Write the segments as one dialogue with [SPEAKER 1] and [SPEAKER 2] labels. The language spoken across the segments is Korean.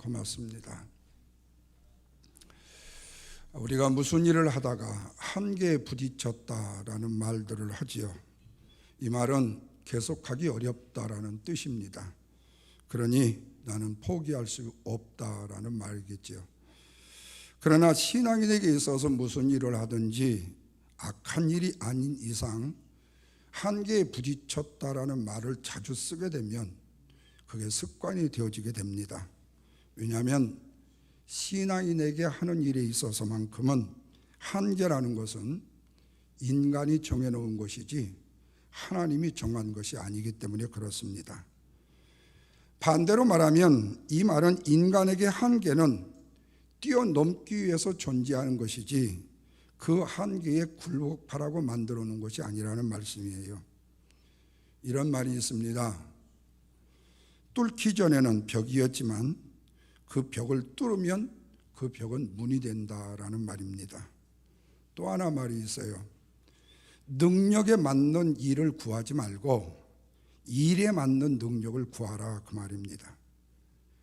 [SPEAKER 1] 고맙습니다. 우리가 무슨 일을 하다가 한계에 부딪혔다라는 말들을 하지요. 이 말은 계속하기 어렵다라는 뜻입니다. 그러니 나는 포기할 수 없다라는 말이겠죠. 그러나 신앙인에게 있어서 무슨 일을 하든지 악한 일이 아닌 이상 한계에 부딪혔다라는 말을 자주 쓰게 되면 그게 습관이 되어지게 됩니다. 왜냐하면 신앙인에게 하는 일에 있어서만큼은 한계라는 것은 인간이 정해놓은 것이지 하나님이 정한 것이 아니기 때문에 그렇습니다. 반대로 말하면 이 말은 인간에게 한계는 뛰어넘기 위해서 존재하는 것이지 그 한계에 굴복하라고 만들어 놓은 것이 아니라는 말씀이에요. 이런 말이 있습니다. 뚫기 전에는 벽이었지만 그 벽을 뚫으면 그 벽은 문이 된다라는 말입니다. 또 하나 말이 있어요. 능력에 맞는 일을 구하지 말고 일에 맞는 능력을 구하라, 그 말입니다.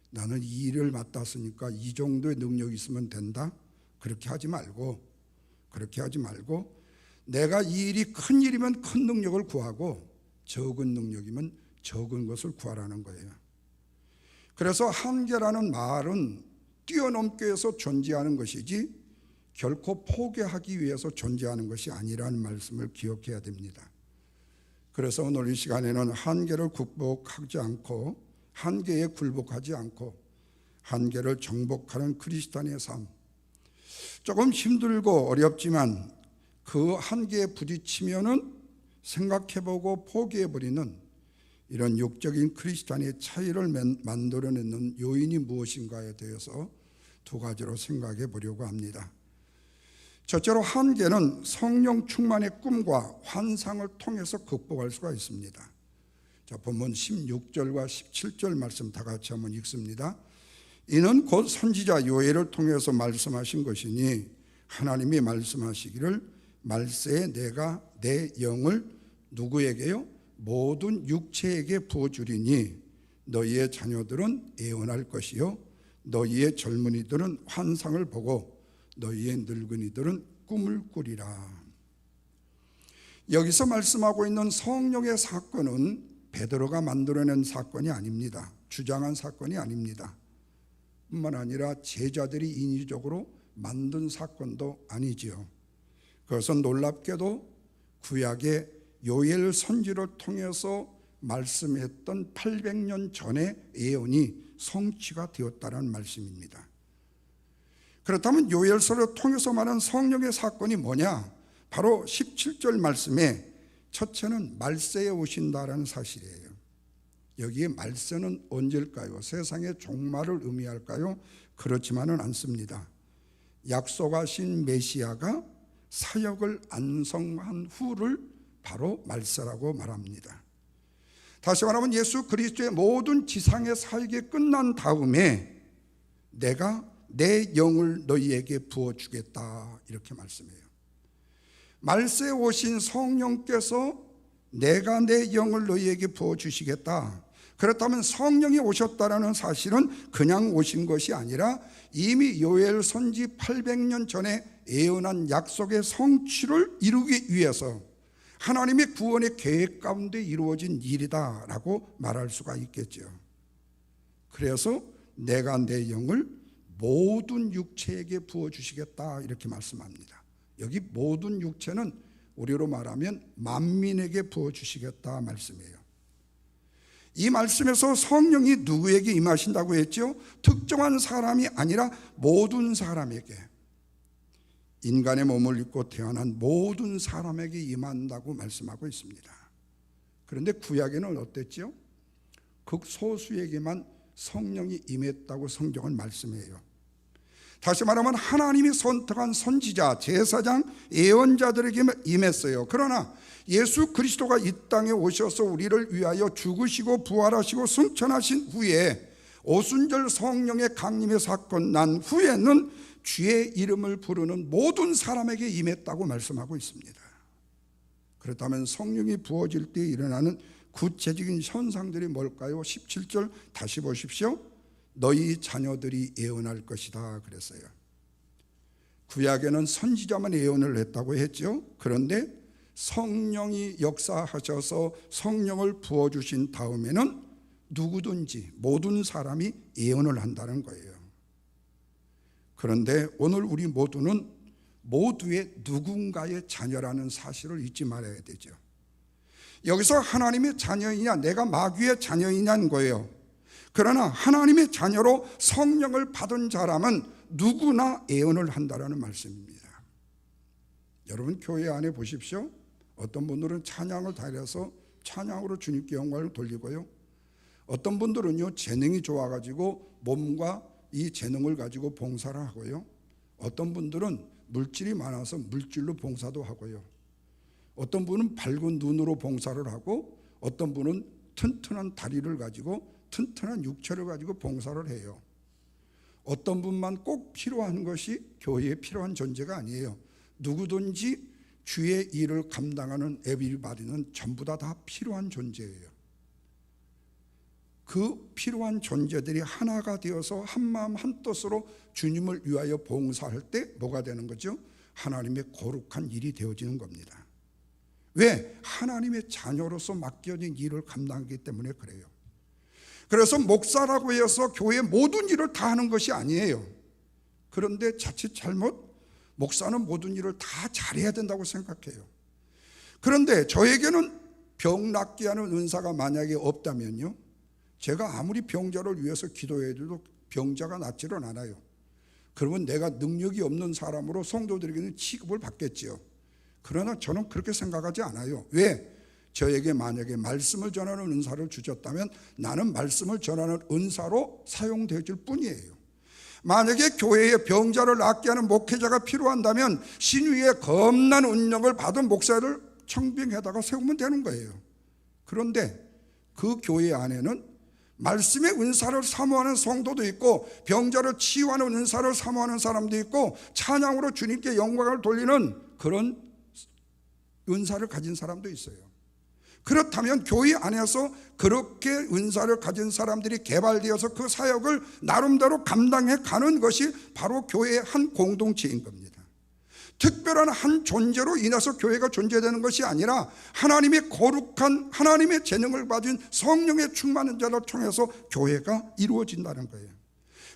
[SPEAKER 1] 나는 이 일을 맡았으니까 이 정도의 능력이 있으면 된다? 그렇게 하지 말고 내가 이 일이 큰 일이면 큰 능력을 구하고 적은 능력이면 적은 것을 구하라는 거예요. 그래서 한계라는 말은 뛰어넘기 위해서 존재하는 것이지 결코 포기하기 위해서 존재하는 것이 아니라는 말씀을 기억해야 됩니다. 그래서 오늘 이 시간에는 한계를 극복하지 않고 한계에 굴복하지 않고 한계를 정복하는 크리스찬의 삶, 조금 힘들고 어렵지만 그 한계에 부딪히면은 생각해보고 포기해버리는 이런 육적인 크리스찬의 차이를 만들어내는 요인이 무엇인가에 대해서 두 가지로 생각해 보려고 합니다. 첫째로 한계는 성령 충만의 꿈과 환상을 통해서 극복할 수가 있습니다. 자, 본문 16절과 17절 말씀 다 같이 한번 읽습니다. 이는 곧 선지자 요엘을 통해서 말씀하신 것이니 하나님이 말씀하시기를 말세에 내가 내 영을 누구에게요? 모든 육체에게 부어주리니 너희의 자녀들은 애원할 것이요 너희의 젊은이들은 환상을 보고 너희의 늙은이들은 꿈을 꾸리라. 여기서 말씀하고 있는 성령의 사건은 베드로가 만들어낸 사건이 아닙니다. 주장한 사건이 아닙니다. 뿐만 아니라 제자들이 인위적으로 만든 사건도 아니지요. 그것은 놀랍게도 구약의 요엘 선지를 통해서 말씀했던 800년 전의 예언이 성취가 되었다는 말씀입니다. 그렇다면 요엘서를 통해서 말하는 성령의 사건이 뭐냐? 바로 17절 말씀에 첫째는 말세에 오신다라는 사실이에요. 여기에 말세는 언제일까요? 세상의 종말을 의미할까요? 그렇지만은 않습니다. 약속하신 메시아가 사역을 완성한 후를 바로 말세라고 말합니다. 다시 말하면 예수 그리스도의 모든 지상의 사역이 끝난 다음에 내가 내 영을 너희에게 부어주겠다, 이렇게 말씀해요. 말세에 오신 성령께서 내가 내 영을 너희에게 부어주시겠다. 그렇다면 성령이 오셨다라는 사실은 그냥 오신 것이 아니라 이미 요엘 선지 800년 전에 예언한 약속의 성취를 이루기 위해서 하나님의 구원의 계획 가운데 이루어진 일이다라고 말할 수가 있겠죠. 그래서 내가 내 영을 모든 육체에게 부어주시겠다, 이렇게 말씀합니다. 여기 모든 육체는 우리로 말하면 만민에게 부어주시겠다 말씀이에요. 이 말씀에서 성령이 누구에게 임하신다고 했죠? 특정한 사람이 아니라 모든 사람에게, 인간의 몸을 입고 태어난 모든 사람에게 임한다고 말씀하고 있습니다. 그런데 구약에는 어땠죠? 극소수에게만 성령이 임했다고 성경은 말씀해요. 다시 말하면 하나님이 선택한 선지자, 제사장, 예언자들에게 임했어요. 그러나 예수 그리스도가 이 땅에 오셔서 우리를 위하여 죽으시고 부활하시고 승천하신 후에 오순절 성령의 강림의 사건 난 후에는 주의 이름을 부르는 모든 사람에게 임했다고 말씀하고 있습니다. 그렇다면 성령이 부어질 때 일어나는 구체적인 현상들이 뭘까요? 17절 다시 보십시오. 너희 자녀들이 예언할 것이다 그랬어요. 구약에는 선지자만 예언을 했다고 했죠. 그런데 성령이 역사하셔서 성령을 부어주신 다음에는 누구든지 모든 사람이 예언을 한다는 거예요. 그런데 오늘 우리 모두는 모두의 누군가의 자녀라는 사실을 잊지 말아야 되죠. 여기서 하나님의 자녀이냐 내가 마귀의 자녀이냐는 거예요. 그러나 하나님의 자녀로 성령을 받은 사람은 누구나 예언을 한다라는 말씀입니다. 여러분 교회 안에 보십시오. 어떤 분들은 찬양을 달려서 찬양으로 주님께 영광을 돌리고요. 어떤 분들은요 재능이 좋아가지고 몸과 이 재능을 가지고 봉사를 하고요. 어떤 분들은 물질이 많아서 물질로 봉사도 하고요. 어떤 분은 밝은 눈으로 봉사를 하고 어떤 분은 튼튼한 다리를 가지고 튼튼한 육체를 가지고 봉사를 해요. 어떤 분만 꼭 필요한 것이 교회에 필요한 존재가 아니에요. 누구든지 주의 일을 감당하는 에브리바디는 전부 다 필요한 존재예요. 그 필요한 존재들이 하나가 되어서 한마음 한뜻으로 주님을 위하여 봉사할 때 뭐가 되는 거죠? 하나님의 거룩한 일이 되어지는 겁니다. 왜? 하나님의 자녀로서 맡겨진 일을 감당하기 때문에 그래요. 그래서 목사라고 해서 교회의 모든 일을 다 하는 것이 아니에요. 그런데 자칫 잘못 목사는 모든 일을 다 잘해야 된다고 생각해요. 그런데 저에게는 병 낫게 하는 은사가 만약에 없다면요, 제가 아무리 병자를 위해서 기도해도 병자가 낫지는 않아요. 그러면 내가 능력이 없는 사람으로 성도들에게는 취급을 받겠지요. 그러나 저는 그렇게 생각하지 않아요. 왜? 저에게 만약에 말씀을 전하는 은사를 주셨다면 나는 말씀을 전하는 은사로 사용되어질 뿐이에요. 만약에 교회에 병자를 낫게 하는 목회자가 필요한다면 신위의 겁난 운명을 받은 목사를 청빙에다가 세우면 되는 거예요. 그런데 그 교회 안에는 말씀의 은사를 사모하는 성도도 있고 병자를 치유하는 은사를 사모하는 사람도 있고 찬양으로 주님께 영광을 돌리는 그런 은사를 가진 사람도 있어요. 그렇다면 교회 안에서 그렇게 은사를 가진 사람들이 개발되어서 그 사역을 나름대로 감당해 가는 것이 바로 교회의 한 공동체인 겁니다. 특별한 한 존재로 인해서 교회가 존재되는 것이 아니라 하나님의 거룩한 하나님의 재능을 가진 성령의 충만한 자를 통해서 교회가 이루어진다는 거예요.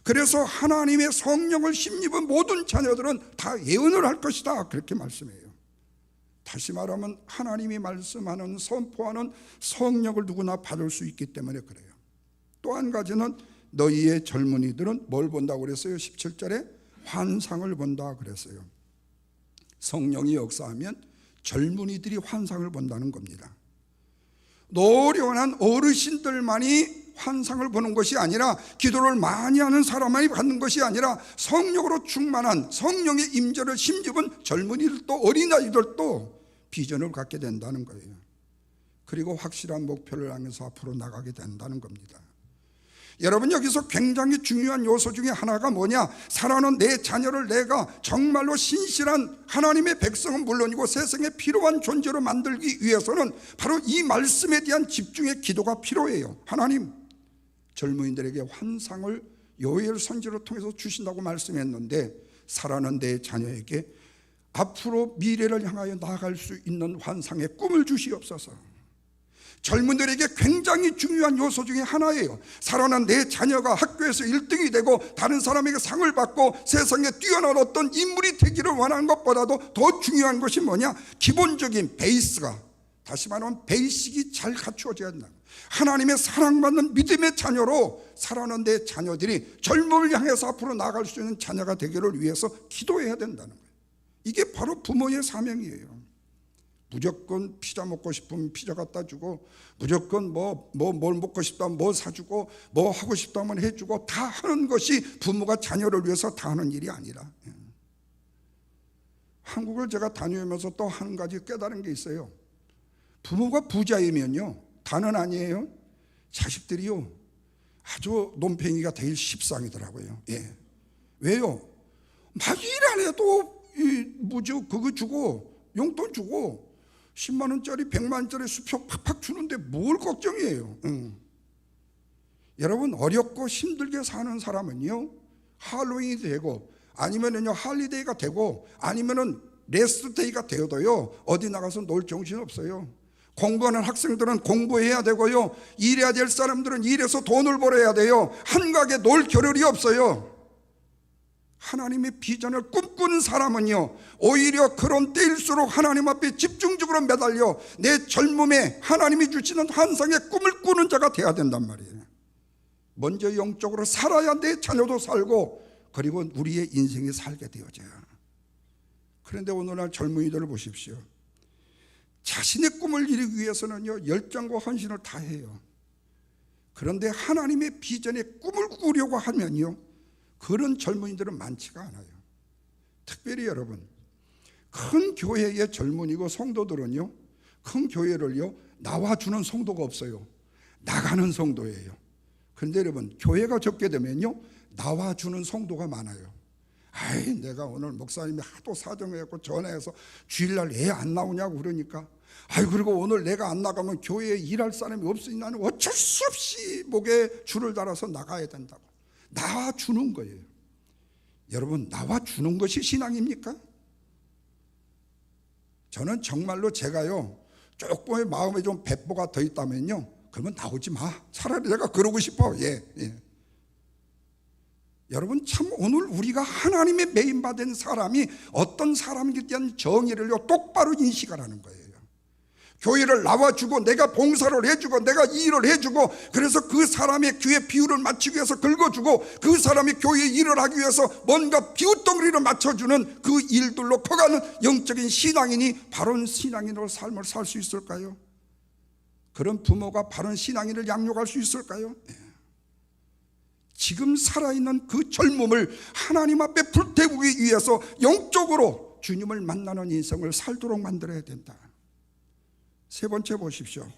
[SPEAKER 1] 그래서 하나님의 성령을 힘입은 모든 자녀들은 다 예언을 할 것이다 그렇게 말씀해요. 다시 말하면 하나님이 말씀하는 선포하는 성령을 누구나 받을 수 있기 때문에 그래요. 또 한 가지는 너희의 젊은이들은 뭘 본다고 그랬어요? 17절에 환상을 본다 그랬어요. 성령이 역사하면 젊은이들이 환상을 본다는 겁니다. 노련한 어르신들만이 환상을 보는 것이 아니라 기도를 많이 하는 사람만이 받는 것이 아니라 성령으로 충만한 성령의 임재를 힘입은 젊은이들도 어린아이들도 비전을 갖게 된다는 거예요. 그리고 확실한 목표를 향해서 앞으로 나가게 된다는 겁니다. 여러분 여기서 굉장히 중요한 요소 중에 하나가 뭐냐? 사랑하는 내 자녀를 내가 정말로 신실한 하나님의 백성은 물론이고 세상에 필요한 존재로 만들기 위해서는 바로 이 말씀에 대한 집중의 기도가 필요해요. 하나님 젊은이들에게 환상을 요엘 선지를 통해서 주신다고 말씀했는데 사랑하는 내 자녀에게 앞으로 미래를 향하여 나아갈 수 있는 환상의 꿈을 주시옵소서. 젊은들에게 굉장히 중요한 요소 중에 하나예요. 살아난 내 자녀가 학교에서 1등이 되고 다른 사람에게 상을 받고 세상에 뛰어난 어떤 인물이 되기를 원하는 것보다도 더 중요한 것이 뭐냐? 기본적인 베이스가, 다시 말하면 베이식이 잘 갖추어져야 한다. 하나님의 사랑받는 믿음의 자녀로 살아난 내 자녀들이 젊음을 향해서 앞으로 나아갈 수 있는 자녀가 되기를 위해서 기도해야 된다는 거예요. 이게 바로 부모의 사명이에요. 무조건 피자 먹고 싶으면 피자 갖다 주고, 무조건 뭘 먹고 싶다면 뭐 사주고, 뭐 하고 싶다면 해주고, 다 하는 것이 부모가 자녀를 위해서 다 하는 일이 아니라, 한국을 제가 다니면서 또 한 가지 깨달은 게 있어요. 부모가 부자이면요, 다는 아니에요. 자식들이요, 아주 논팽이가 되게 십상이더라고요. 왜요? 막 일 안 해도 그거 주고 용돈 주고 10만 원짜리 100만 원짜리 수표 팍팍 주는데 뭘 걱정이에요. 여러분, 어렵고 힘들게 사는 사람은요, 할로윈이 되고 아니면은요 할리데이가 되고 아니면은 레스트데이가 되어도요 어디 나가서 놀 정신 없어요. 공부하는 학생들은 공부해야 되고요, 일해야 될 사람들은 일해서 돈을 벌어야 돼요. 한가하게 놀 겨를이 없어요. 하나님의 비전을 꿈꾸는 사람은요 오히려 그런 때일수록 하나님 앞에 집중적으로 매달려 내 젊음에 하나님이 주시는 환상의 꿈을 꾸는 자가 돼야 된단 말이에요. 먼저 영적으로 살아야 내 자녀도 살고 그리고 우리의 인생이 살게 되어져요. 그런데 오늘날 젊은이들을 보십시오. 자신의 꿈을 이루기 위해서는요 열정과 헌신을 다해요. 그런데 하나님의 비전의 꿈을 꾸려고 하면요 그런 젊은이들은 많지가 않아요. 특별히 여러분, 큰 교회의 젊은이고 성도들은요 큰 교회를요 나와주는 성도가 없어요. 나가는 성도예요. 그런데 여러분, 교회가 적게 되면요 나와주는 성도가 많아요. 아이, 내가 오늘 목사님이 하도 사정해갖고 전화해서 주일날 애 안 나오냐고 그러니까, 아이, 그리고 오늘 내가 안 나가면 교회에 일할 사람이 없으니 나는 어쩔 수 없이 목에 줄을 달아서 나가야 된다고 나와주는 거예요. 여러분, 나와주는 것이 신앙입니까? 저는 정말로 제가요 조금의 마음에 좀 배포가 더 있다면요 그러면 나오지 마. 차라리 내가 그러고 싶어. 예. 여러분, 참 오늘 우리가 하나님의 메인받은 사람이 어떤 사람에 대한 정의를요 똑바로 인식하라는 거예요. 교회를 나와주고 내가 봉사를 해주고 내가 일을 해주고, 그래서 그 사람의 귀에 비율을 맞추기 위해서 긁어주고 그 사람이 교회에 일을 하기 위해서 뭔가 비웃덩어리를 맞춰주는 그 일들로 커가는 영적인 신앙인이 바른 신앙인으로 삶을 살 수 있을까요? 그런 부모가 바른 신앙인을 양육할 수 있을까요? 지금 살아있는 그 젊음을 하나님 앞에 불태우기 위해서 영적으로 주님을 만나는 인생을 살도록 만들어야 된다. 세 번째 보십시오.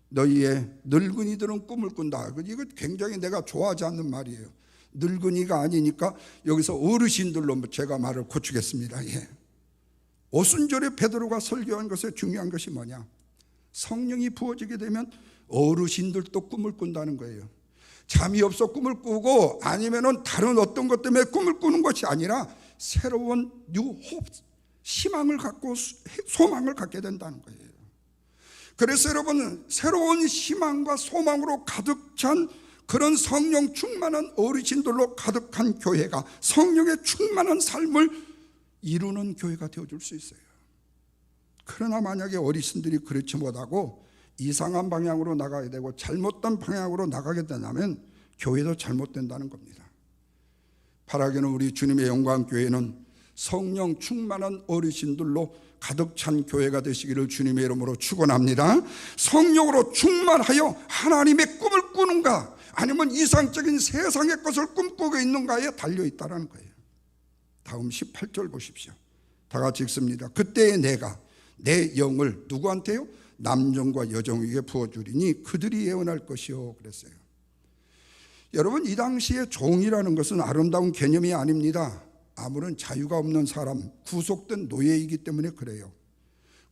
[SPEAKER 1] 너희의 늙은이들은 꿈을 꾼다. 이거 굉장히 내가 좋아하지 않는 말이에요. 늙은이가 아니니까 여기서 어르신들로 제가 말을 고치겠습니다. 예. 오순절에 베드로가 설교한 것에 중요한 것이 뭐냐? 성령이 부어지게 되면 어르신들도 꿈을 꾼다는 거예요. 잠이 없어 꿈을 꾸고 아니면은 다른 어떤 것 때문에 꿈을 꾸는 것이 아니라 새로운 뉴호흡, 희망을 갖고 소망을 갖게 된다는 거예요. 그래서 여러분, 새로운 희망과 소망으로 가득 찬 그런 성령 충만한 어르신들로 가득한 교회가 성령의 충만한 삶을 이루는 교회가 되어줄 수 있어요. 그러나 만약에 어르신들이 그렇지 못하고 이상한 방향으로 나가야 되고 잘못된 방향으로 나가게 된다면 교회도 잘못된다는 겁니다. 바라기는 우리 주님의 영광교회는 성령 충만한 어르신들로 가득 찬 교회가 되시기를 주님의 이름으로 축원합니다. 성령으로 충만하여 하나님의 꿈을 꾸는가 아니면 이상적인 세상의 것을 꿈꾸고 있는가에 달려있다는 거예요. 다음 18절 보십시오. 다 같이 읽습니다. 그때에 내가 내 영을 누구한테요? 남정과 여정에게 부어주리니 그들이 예언할 것이요 그랬어요. 여러분, 이 당시에 종이라는 것은 아름다운 개념이 아닙니다. 아무런 자유가 없는 사람, 구속된 노예이기 때문에 그래요.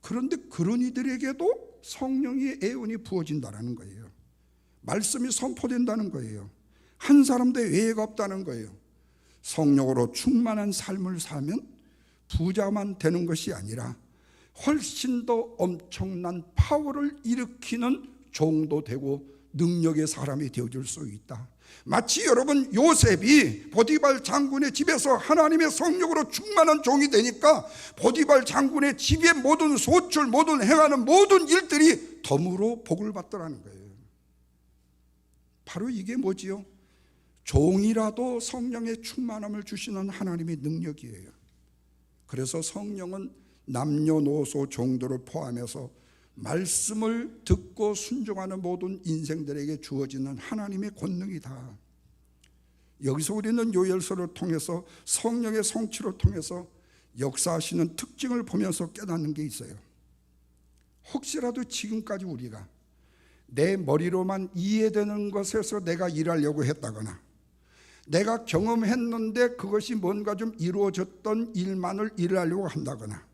[SPEAKER 1] 그런데 그런 이들에게도 성령의 예언이 부어진다는 거예요. 말씀이 선포된다는 거예요. 한 사람도 예외가 없다는 거예요. 성령으로 충만한 삶을 살면 부자만 되는 것이 아니라 훨씬 더 엄청난 파워를 일으키는 종도 되고 능력의 사람이 되어줄 수 있다. 마치 여러분, 요셉이 보디발 장군의 집에서 하나님의 성령으로 충만한 종이 되니까 보디발 장군의 집의 모든 소출, 모든 행하는 모든 일들이 덤으로 복을 받더라는 거예요. 바로 이게 뭐지요? 종이라도 성령의 충만함을 주시는 하나님의 능력이에요. 그래서 성령은 남녀노소 종들을 포함해서 말씀을 듣고 순종하는 모든 인생들에게 주어지는 하나님의 권능이다. 여기서 우리는 요엘서를 통해서 성령의 성취를 통해서 역사하시는 특징을 보면서 깨닫는 게 있어요. 혹시라도 지금까지 우리가 내 머리로만 이해되는 것에서 내가 일하려고 했다거나 내가 경험했는데 그것이 뭔가 좀 이루어졌던 일만을 일하려고 한다거나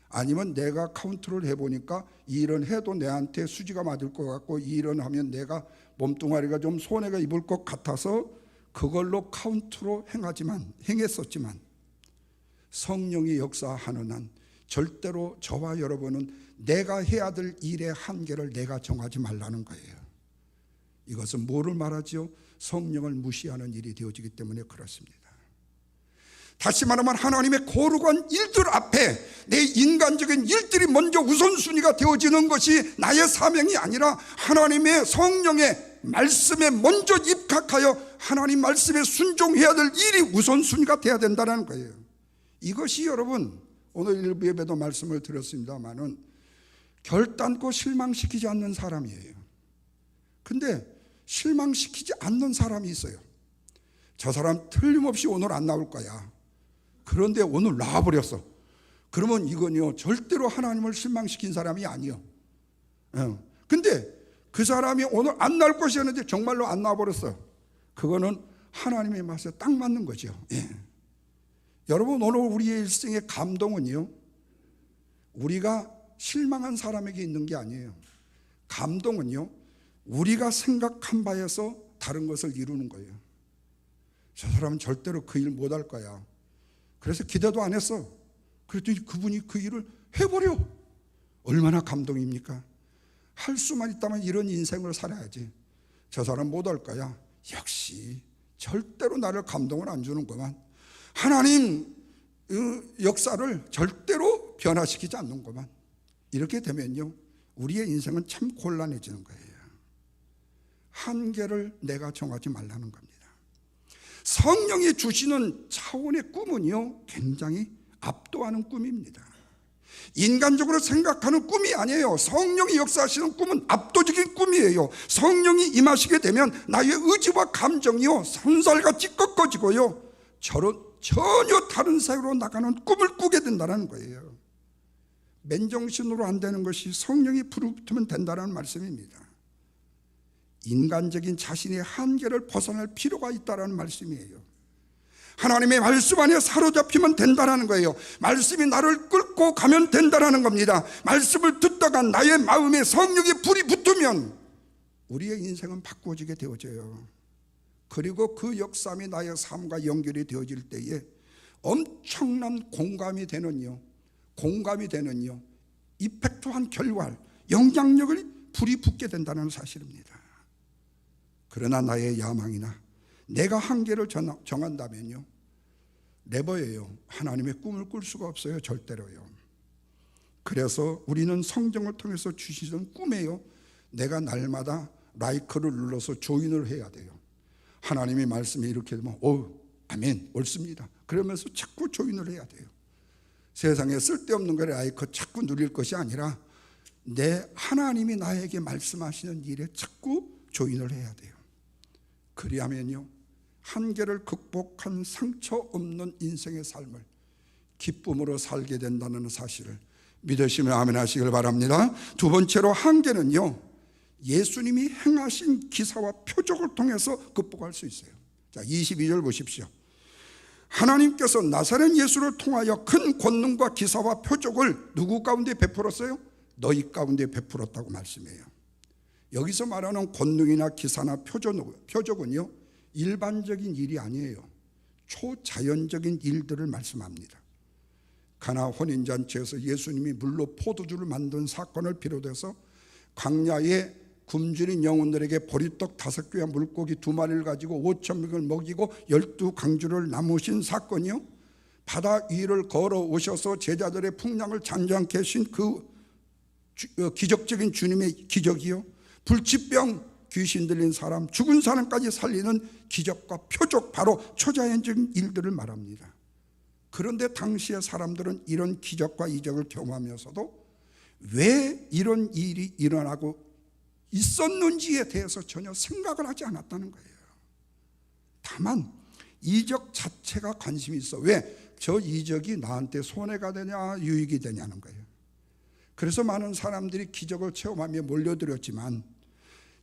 [SPEAKER 1] 아니면 내가 카운트를 해보니까 이 일은 해도 내한테 수지가 맞을 것 같고 이 일은 하면 내가 몸뚱아리가 좀 손해가 입을 것 같아서 그걸로 카운트로 행했었지만 성령이 역사하는 한 절대로 저와 여러분은 내가 해야 될 일의 한계를 내가 정하지 말라는 거예요. 이것은 뭐를 말하지요? 성령을 무시하는 일이 되어지기 때문에 그렇습니다. 다시 말하면 하나님의 거룩한 일들 앞에 내 인간적인 일들이 먼저 우선순위가 되어지는 것이 나의 사명이 아니라 하나님의 성령의 말씀에 먼저 입각하여 하나님 말씀에 순종해야 될 일이 우선순위가 되어야 된다는 거예요. 이것이 여러분 오늘 일부 예배도 말씀을 드렸습니다마는 결단코 실망시키지 않는 사람이에요. 근데 실망시키지 않는 사람이 있어요. 저 사람 틀림없이 오늘 안 나올 거야. 그런데 오늘 나와버렸어. 그러면 이건요 절대로 하나님을 실망시킨 사람이 아니요. 근데 그 사람이 오늘 안 나올 것이었는데 정말로 안 나와버렸어. 그거는 하나님의 맛에 딱 맞는 거죠. 여러분 오늘 우리의 일생의 감동은요 우리가 실망한 사람에게 있는 게 아니에요. 감동은요 우리가 생각한 바에서 다른 것을 이루는 거예요. 저 사람은 절대로 그 일 못할 거야. 그래서 기대도 안 했어. 그랬더니 그분이 그 일을 해버려. 얼마나 감동입니까? 할 수만 있다면 이런 인생을 살아야지. 저 사람 못할 거야. 역시 절대로 나를 감동을 안 주는구만. 하나님 역사를 절대로 변화시키지 않는구만. 이렇게 되면요 우리의 인생은 참 곤란해지는 거예요. 한계를 내가 정하지 말라는 겁니다. 성령이 주시는 차원의 꿈은요 굉장히 압도하는 꿈입니다. 인간적으로 생각하는 꿈이 아니에요. 성령이 역사하시는 꿈은 압도적인 꿈이에요. 성령이 임하시게 되면 나의 의지와 감정이요 손살같이 꺾어지고요 전혀 다른 세계로 나가는 꿈을 꾸게 된다는 거예요. 맨정신으로 안 되는 것이 성령이 부르면 된다는 말씀입니다. 인간적인 자신의 한계를 벗어날 필요가 있다는 말씀이에요. 하나님의 말씀 안에 사로잡히면 된다는 거예요. 말씀이 나를 끌고 가면 된다는 겁니다. 말씀을 듣다가 나의 마음에 성령의 불이 붙으면 우리의 인생은 바꾸어지게 되어져요. 그리고 그 역삼이 나의 삶과 연결이 되어질 때에 엄청난 공감이 되는요 이펙트한 결과 영향력을 불이 붙게 된다는 사실입니다. 그러나 나의 야망이나 내가 한계를 정한다면요 네버예요. 하나님의 꿈을 꿀 수가 없어요. 절대로요. 그래서 우리는 성경을 통해서 주시는 꿈에요 내가 날마다 라이크를 눌러서 조인을 해야 돼요. 하나님의 말씀이 이렇게 되면 아멘 옳습니다. 그러면서 자꾸 조인을 해야 돼요. 세상에 쓸데없는 거를 라이크 자꾸 누릴 것이 아니라 내 하나님이 나에게 말씀하시는 일에 자꾸 조인을 해야 돼요. 그리하면요 한계를 극복한 상처 없는 인생의 삶을 기쁨으로 살게 된다는 사실을 믿으시며 아멘 하시길 바랍니다. 두 번째로 한계는요 예수님이 행하신 기사와 표적을 통해서 극복할 수 있어요. 자 22절 보십시오. 하나님께서 나사렛 예수를 통하여 큰 권능과 기사와 표적을 누구 가운데 베풀었어요? 너희 가운데 베풀었다고 말씀해요. 여기서 말하는 권능이나 기사나 표적은요 일반적인 일이 아니에요. 초자연적인 일들을 말씀합니다. 가나 혼인잔치에서 예수님이 물로 포도주를 만든 사건을 비롯해서 광야에 굶주린 영혼들에게 보리떡 5개와 물고기 2마리를 가지고 5,000명을 먹이고 12강주를 나누신 사건이요 바다 위를 걸어오셔서 제자들의 풍랑을 잔잔케 하신 그 기적적인 주님의 기적이요 불치병 귀신 들린 사람 죽은 사람까지 살리는 기적과 표적 바로 초자연적인 일들을 말합니다. 그런데 당시의 사람들은 이런 기적과 이적을 경험하면서도 왜 이런 일이 일어나고 있었는지에 대해서 전혀 생각을 하지 않았다는 거예요. 다만 이적 자체가 관심이 있어. 왜? 저 이적이 나한테 손해가 되냐 유익이 되냐는 거예요. 그래서 많은 사람들이 기적을 체험하며 몰려들었지만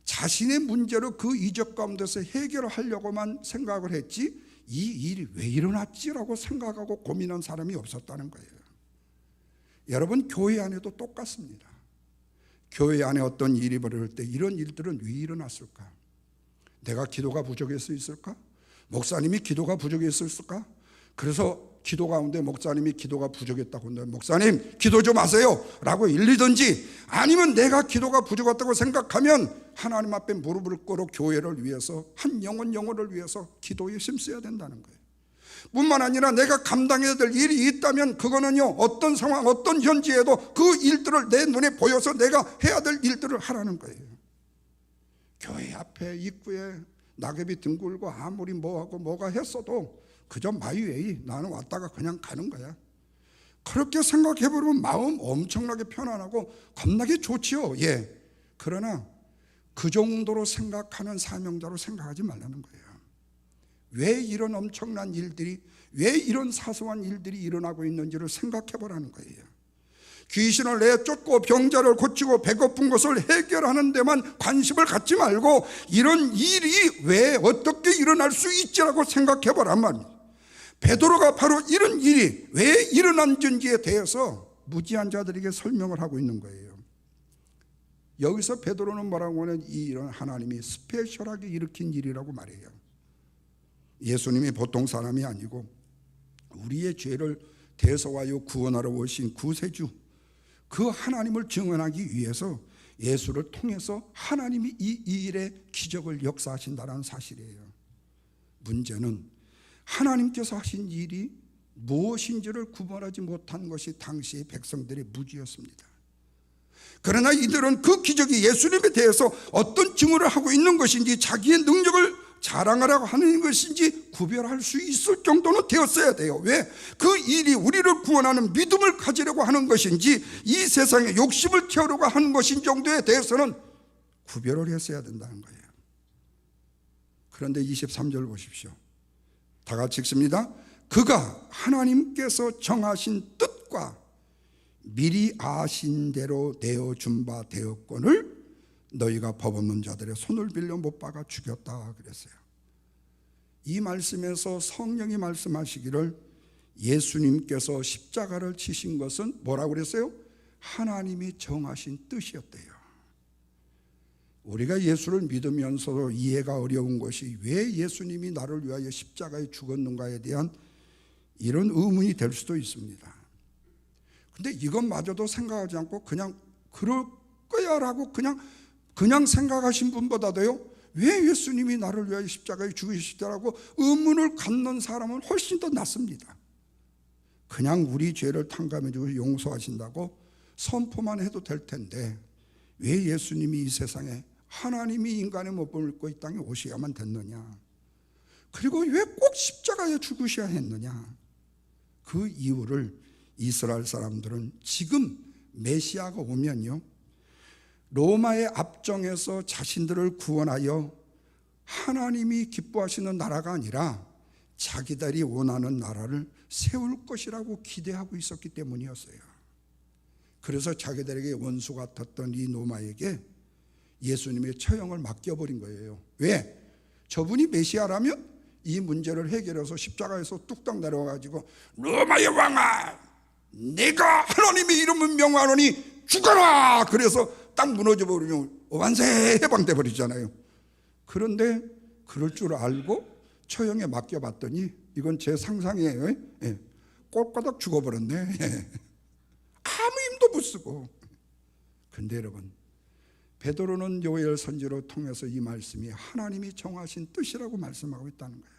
[SPEAKER 1] 자신의 문제로 그 이적 가운데서 해결하려고만 생각을 했지 이 일이 왜 일어났지라고 생각하고 고민한 사람이 없었다는 거예요. 여러분, 교회 안에도 똑같습니다. 교회 안에 어떤 일이 벌어질 때 이런 일들은 왜 일어났을까? 내가 기도가 부족해서 있을까? 목사님이 기도가 부족했을까? 그래서 기도 가운데 목사님이 기도가 부족했다고 한다면 목사님 기도 좀 하세요 라고 일리든지, 아니면 내가 기도가 부족하다고 생각하면 하나님 앞에 무릎을 꿇어 교회를 위해서, 한 영혼을 위해서 기도에 힘써야 된다는 거예요. 뿐만 아니라 내가 감당해야 될 일이 있다면 그거는요, 어떤 상황 어떤 현지에도 그 일들을 내 눈에 보여서 내가 해야 될 일들을 하라는 거예요. 교회 앞에 입구에 낙엽이 뒹굴고 아무리 뭐하고 뭐가 했어도 그저 마이웨이, 나는 왔다가 그냥 가는 거야. 그렇게 생각해보면 마음 엄청나게 편안하고 겁나게 좋지요. 예. 그러나 그 정도로 생각하는 사명자로 생각하지 말라는 거예요. 왜 이런 엄청난 일들이, 왜 이런 사소한 일들이 일어나고 있는지를 생각해보라는 거예요. 귀신을 내쫓고 병자를 고치고 배고픈 것을 해결하는 데만 관심을 갖지 말고 이런 일이 왜 어떻게 일어날 수 있지라고 생각해보란 말이에요. 베드로가 바로 이런 일이 왜 일어난지에 대해서 무지한 자들에게 설명을 하고 있는 거예요. 여기서 베드로는 뭐라고 하냐면 이 일은 하나님이 스페셜하게 일으킨 일이라고 말해요. 예수님이 보통 사람이 아니고 우리의 죄를 대속하여 구원하러 오신 구세주, 그 하나님을 증언하기 위해서 예수를 통해서 하나님이 이 일의 기적을 역사하신다는 사실이에요. 문제는 하나님께서 하신 일이 무엇인지를 구분하지 못한 것이 당시의 백성들의 무지였습니다. 그러나 이들은 그 기적이 예수님에 대해서 어떤 증언을 하고 있는 것인지, 자기의 능력을 자랑하라고 하는 것인지 구별할 수 있을 정도는 되었어야 돼요. 왜? 그 일이 우리를 구원하는 믿음을 가지려고 하는 것인지, 이 세상에 욕심을 채우려고 하는 것인 정도에 대해서는 구별을 했어야 된다는 거예요. 그런데 23절 보십시오. 다 같이 읽습니다. 그가 하나님께서 정하신 뜻과 미리 아신 대로 내어준 바 되었건을 너희가 법 없는 자들의 손을 빌려 못 박아 죽였다 그랬어요. 이 말씀에서 성령이 말씀하시기를 예수님께서 십자가를 치신 것은 뭐라고 그랬어요? 하나님이 정하신 뜻이었대요. 우리가 예수를 믿으면서도 이해가 어려운 것이 왜 예수님이 나를 위하여 십자가에 죽었는가에 대한 이런 의문이 될 수도 있습니다. 근데 이것마저도 생각하지 않고 그냥 그럴 거야 라고 그냥 생각하신 분보다도요, 왜 예수님이 나를 위하여 십자가에 죽으시더라고 의문을 갖는 사람은 훨씬 더 낫습니다. 그냥 우리 죄를 탕감해 주고 용서하신다고 선포만 해도 될 텐데 왜 예수님이 이 세상에 하나님이 인간의 모범을 입고 이 땅에 오셔야만 됐느냐, 그리고 왜 꼭 십자가에 죽으셔야 했느냐, 그 이유를 이스라엘 사람들은 지금 메시아가 오면요, 로마의 압정에서 자신들을 구원하여 하나님이 기뻐하시는 나라가 아니라 자기들이 원하는 나라를 세울 것이라고 기대하고 있었기 때문이었어요. 그래서 자기들에게 원수 같았던 이 로마에게 예수님의 처형을 맡겨버린 거예요. 왜? 저분이 메시아라면 이 문제를 해결해서 십자가에서 뚝딱 내려와가지고 로마의 왕아, 내가 하나님의 이름을 명하노니 죽어라! 그래서 딱 무너져버리면 완세 해방돼 버리잖아요. 그런데 그럴 줄 알고 처형에 맡겨봤더니 이건 제 상상이에요. 예. 꼴까닥 죽어버렸네. 아무 힘도 못 쓰고. 근데 여러분, 베드로는 요엘 선지를 통해서 이 말씀이 하나님이 정하신 뜻이라고 말씀하고 있다는 거예요.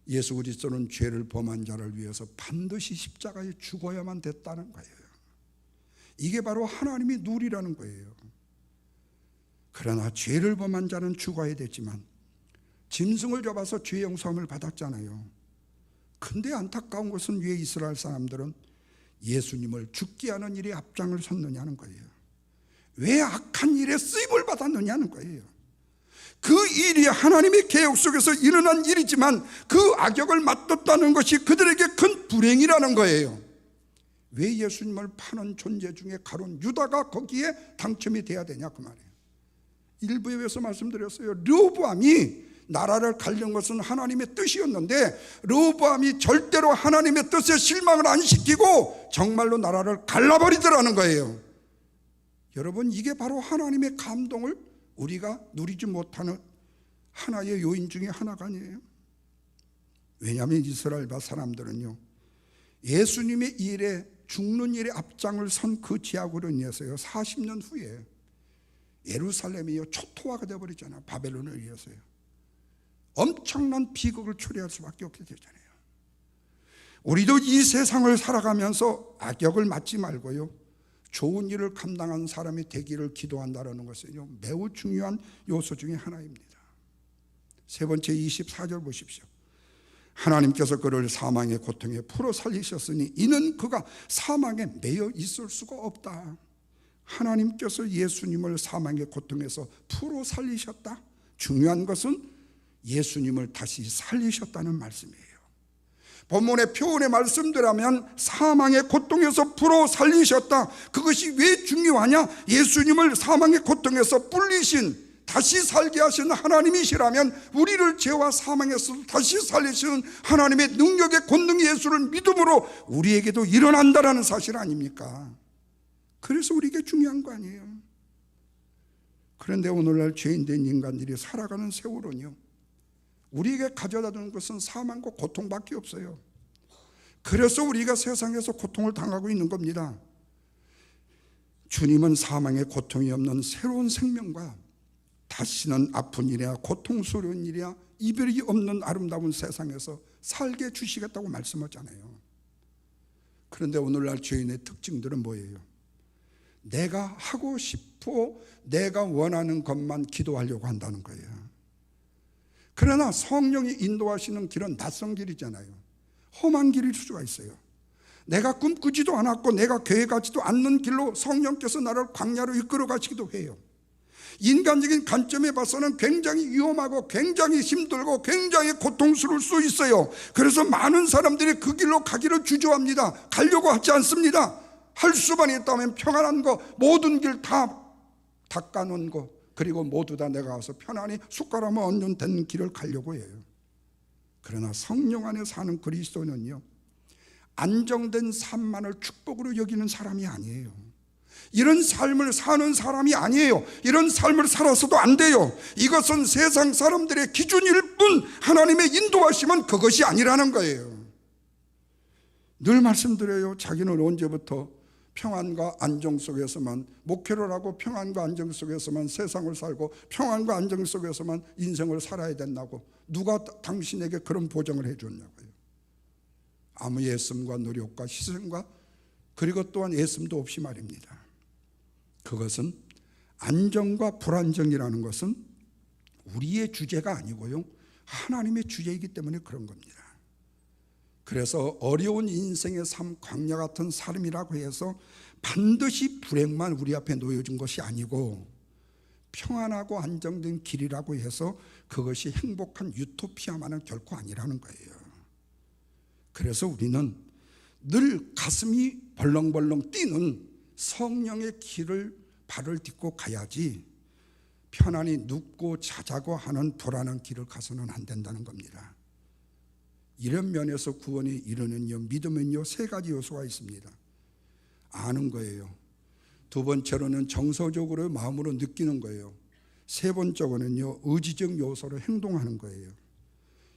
[SPEAKER 1] 예수 그리스도는 죄를 범한 자를 위해서 반드시 십자가에 죽어야만 됐다는 거예요. 이게 바로 하나님의 룰이라는 거예요. 그러나 죄를 범한 자는 죽어야 되지만 짐승을 잡아서 죄 용서함을 받았잖아요. 근데 안타까운 것은 왜 이스라엘 사람들은 예수님을 죽게 하는 일에 앞장을 섰느냐는 거예요. 왜 악한 일에 쓰임을 받았느냐는 거예요. 그 일이 하나님의 계획 속에서 일어난 일이지만 그 악역을 맡았다는 것이 그들에게 큰 불행이라는 거예요. 왜 예수님을 파는 존재 중에 가론 유다가 거기에 당첨이 돼야 되냐 그 말이에요. 일부에서 말씀드렸어요. 르호보암이 나라를 갈는 것은 하나님의 뜻이었는데 르호보암이 절대로 하나님의 뜻에 실망을 안 시키고 정말로 나라를 갈라버리더라는 거예요. 여러분, 이게 바로 하나님의 감동을 우리가 누리지 못하는 하나의 요인 중에 하나가 아니에요. 왜냐하면 이스라엘 사람들은요, 예수님의 일에 죽는 일에 앞장을 선 그 지약으로 인해서요 40년 후에 예루살렘이 초토화가 되어버리잖아요. 바벨론에 의해서요. 엄청난 비극을 초래할 수밖에 없게 되잖아요. 우리도 이 세상을 살아가면서 악역을 맡지 말고요, 좋은 일을 감당한 사람이 되기를 기도한다는 것은요 매우 중요한 요소 중에 하나입니다. 세 번째 24절 보십시오. 하나님께서 그를 사망의 고통에 풀어 살리셨으니 이는 그가 사망에 매여 있을 수가 없다. 하나님께서 예수님을 사망의 고통에서 풀어 살리셨다. 중요한 것은 예수님을 다시 살리셨다는 말씀이에요. 본문의 표현의 말씀대로면 사망의 고통에서 풀어 살리셨다. 그것이 왜 중요하냐? 예수님을 사망의 고통에서 불리신, 다시 살게 하시는 하나님이시라면 우리를 죄와 사망에서 다시 살리시는 하나님의 능력의 권능 예수를 믿음으로 우리에게도 일어난다라는 사실 아닙니까? 그래서 우리에게 중요한 거 아니에요. 그런데 오늘날 죄인된 인간들이 살아가는 세월은요, 우리에게 가져다 주는 것은 사망과 고통밖에 없어요. 그래서 우리가 세상에서 고통을 당하고 있는 겁니다. 주님은 사망의 고통이 없는 새로운 생명과 다시는 아픈 일이야 고통스러운 일이야 이별이 없는 아름다운 세상에서 살게 주시겠다고 말씀하잖아요. 그런데 오늘날 죄인의 특징들은 뭐예요? 내가 하고 싶어, 내가 원하는 것만 기도하려고 한다는 거예요. 그러나 성령이 인도하시는 길은 낯선 길이잖아요. 험한 길일 수가 있어요. 내가 꿈꾸지도 않았고 내가 계획하지도 않는 길로 성령께서 나를 광야로 이끌어 가시기도 해요. 인간적인 관점에 봐서는 굉장히 위험하고 굉장히 힘들고 굉장히 고통스러울 수 있어요. 그래서 많은 사람들이 그 길로 가기를 주저합니다. 가려고 하지 않습니다. 할 수만 있다면 평안한 거, 모든 길 다 닦아놓은 거, 그리고 모두 다 내가 와서 편안히 숟가락만 얹는 되는 길을 가려고 해요. 그러나 성령 안에 사는 그리스도는요, 안정된 삶만을 축복으로 여기는 사람이 아니에요. 이런 삶을 사는 사람이 아니에요. 이런 삶을 살아서도 안 돼요. 이것은 세상 사람들의 기준일 뿐 하나님의 인도하심은 그것이 아니라는 거예요. 늘 말씀드려요. 자기는 언제부터 평안과 안정 속에서만 목회를 하고 평안과 안정 속에서만 세상을 살고 평안과 안정 속에서만 인생을 살아야 된다고 누가 당신에게 그런 보장을 해줬냐고요. 아무 애씀과 노력과 희생과 그리고 또한 애씀도 없이 말입니다. 그것은 안정과 불안정이라는 것은 우리의 주제가 아니고요, 하나님의 주제이기 때문에 그런 겁니다. 그래서 어려운 인생의 삶, 광야 같은 삶이라고 해서 반드시 불행만 우리 앞에 놓여진 것이 아니고 평안하고 안정된 길이라고 해서 그것이 행복한 유토피아만은 결코 아니라는 거예요. 그래서 우리는 늘 가슴이 벌렁벌렁 뛰는 성령의 길을 발을 딛고 가야지 편안히 눕고 자자고 하는 불안한 길을 가서는 안 된다는 겁니다. 이런 면에서 구원이 이르는요, 믿음은요, 세 가지 요소가 있습니다. 아는 거예요. 두 번째로는 정서적으로 마음으로 느끼는 거예요. 세 번째로는요, 의지적 요소로 행동하는 거예요.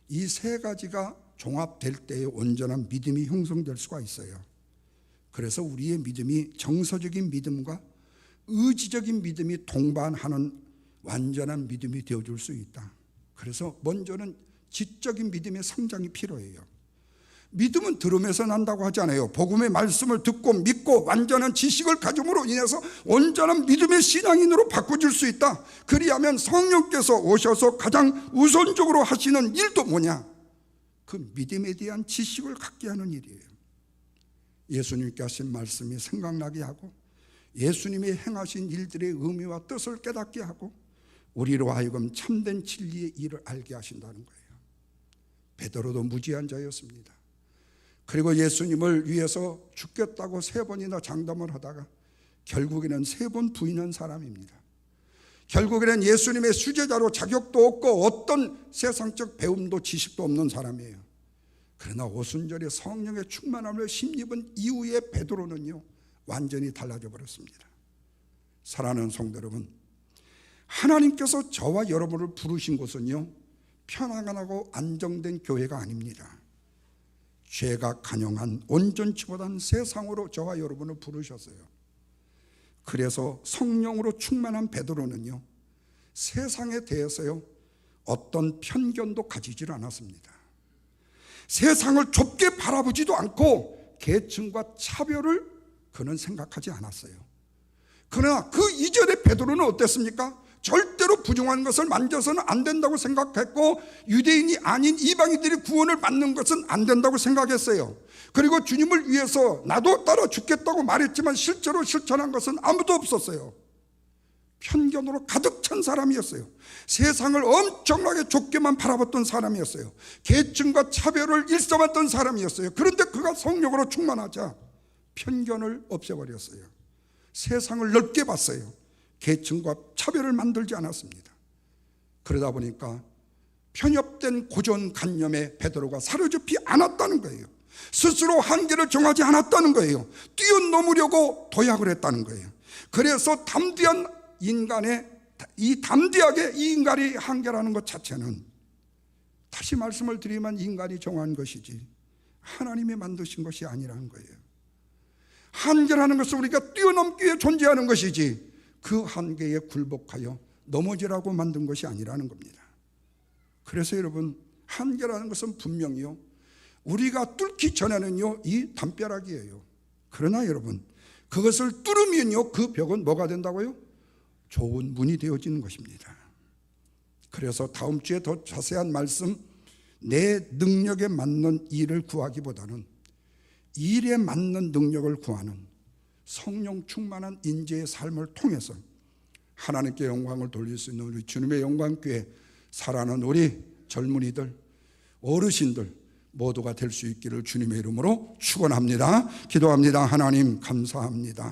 [SPEAKER 1] 이 세 가지가 종합될 때에 온전한 믿음이 형성될 수가 있어요. 그래서 우리의 믿음이 정서적인 믿음과 의지적인 믿음이 동반하는 완전한 믿음이 되어줄 수 있다. 그래서 먼저는 지적인 믿음의 성장이 필요해요. 믿음은 들으면서 난다고 하잖아요. 복음의 말씀을 듣고 믿고 완전한 지식을 가짐으로 인해서 온전한 믿음의 신앙인으로 바꿔줄 수 있다. 그리하면 성령께서 오셔서 가장 우선적으로 하시는 일도 뭐냐? 그 믿음에 대한 지식을 갖게 하는 일이에요. 예수님께 하신 말씀이 생각나게 하고 예수님이 행하신 일들의 의미와 뜻을 깨닫게 하고 우리로 하여금 참된 진리의 일을 알게 하신다는 거예요. 베드로도 무지한 자였습니다. 그리고 예수님을 위해서 죽겠다고 3번이나 장담을 하다가 결국에는 3번 부인한 사람입니다. 결국에는 예수님의 수제자로 자격도 없고 어떤 세상적 배움도 지식도 없는 사람이에요. 그러나 오순절에 성령의 충만함을 힘입은 이후에 베드로는요 완전히 달라져 버렸습니다. 사랑하는 성도 여러분, 하나님께서 저와 여러분을 부르신 곳은요 편안하고 안정된 교회가 아닙니다. 죄가 간영한 온전치보다는 세상으로 저와 여러분을 부르셨어요. 그래서 성령으로 충만한 베드로는요 세상에 대해서요 어떤 편견도 가지질 않았습니다. 세상을 좁게 바라보지도 않고 계층과 차별을 그는 생각하지 않았어요. 그러나 그 이전에 베드로는 어땠습니까? 절대로 부정한 것을 만져서는 안 된다고 생각했고, 유대인이 아닌 이방인들이 구원을 받는 것은 안 된다고 생각했어요. 그리고 주님을 위해서 나도 따라 죽겠다고 말했지만 실제로 실천한 것은 아무도 없었어요. 편견으로 가득 찬 사람이었어요. 세상을 엄청나게 좁게만 바라봤던 사람이었어요. 계층과 차별을 일삼았던 사람이었어요. 그런데 그가 성령으로 충만하자 편견을 없애버렸어요. 세상을 넓게 봤어요. 계층과 차별을 만들지 않았습니다. 그러다 보니까 편협된 고정관념에 베드로가 사로잡히 않았다는 거예요. 스스로 한계를 정하지 않았다는 거예요. 뛰어넘으려고 도약을 했다는 거예요. 그래서 담대하게 이 인간이 한계라는 것 자체는, 다시 말씀을 드리면 인간이 정한 것이지 하나님이 만드신 것이 아니라는 거예요. 한계라는 것은 우리가 뛰어넘기 위해 존재하는 것이지 그 한계에 굴복하여 넘어지라고 만든 것이 아니라는 겁니다. 그래서 여러분, 한계라는 것은 분명히요 우리가 뚫기 전에는요 이 담벼락이에요. 그러나 여러분, 그것을 뚫으면요 그 벽은 뭐가 된다고요? 좋은 문이 되어지는 것입니다. 그래서 다음 주에 더 자세한 말씀, 내 능력에 맞는 일을 구하기보다는 일에 맞는 능력을 구하는 성령 충만한 인재의 삶을 통해서 하나님께 영광을 돌릴 수 있는 우리 주님의 영광교회 살아가는 우리 젊은이들, 어르신들 모두가 될 수 있기를 주님의 이름으로 축원합니다. 기도합니다. 하나님 감사합니다.